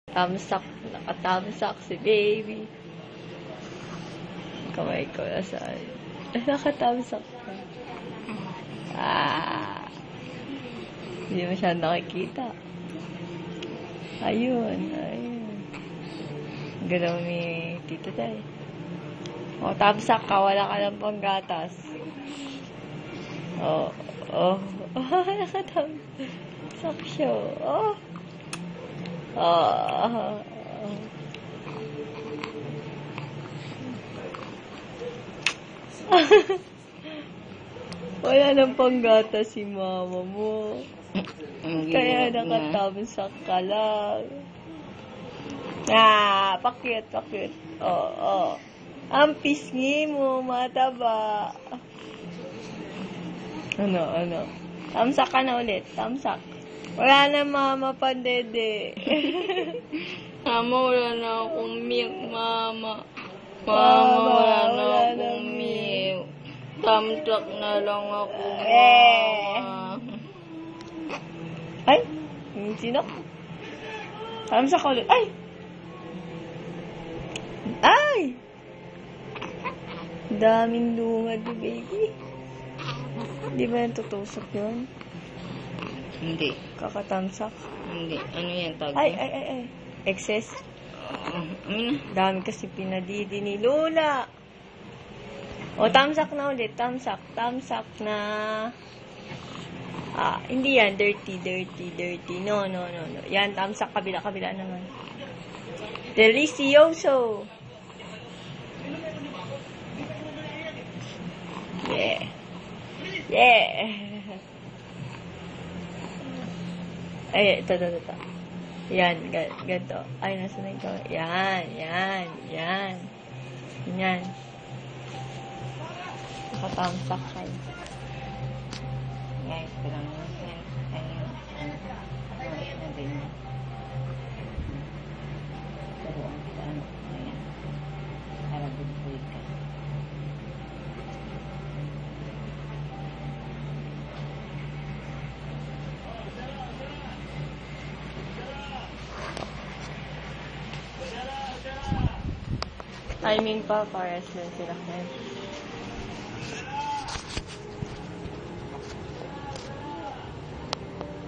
Tamsak, nakatamsak si baby. Kamay ko nasaan. Nakatamsak ka. Hindi mo siya nakikita. Ayun. Galaw ni Tita Day. O, tamsak ka, wala ka ng panggatas. Nakatamsak siya. Wala nang panggatas si mama mo. Kaya nakatamsak ka lang. Pakit. Ang pisngi mo, mataba. Ano? Tamsak ka na ulit. Tamsak. Wala na mama pandede. Mama, wala na akong milk, mama. Wala na akong milk. Tamsak na lang ako, mama. Ay! Sino? Tamsak ka ulit. Ay! Daming lungad ni baby. Di ba natutusok yun? Hindi. Kakatamsak? Hindi. Ano yan tawag? Ay. Excess? Dami kasi pinadidi ni Lola. O, tamsak na ulit. Tamsak na. Hindi yan. Dirty. No. Yan, tamsak. Kabila naman. Delicioso. Yeah. Ay, ito. Yan, ganito. Ay, nasa na ito. Yan. Nakatamsak ka. Guys, parang yan. Ayun. Ayun na din yan. Pero, ayan. Para bugboy ka. Timing pa, pares lang sila.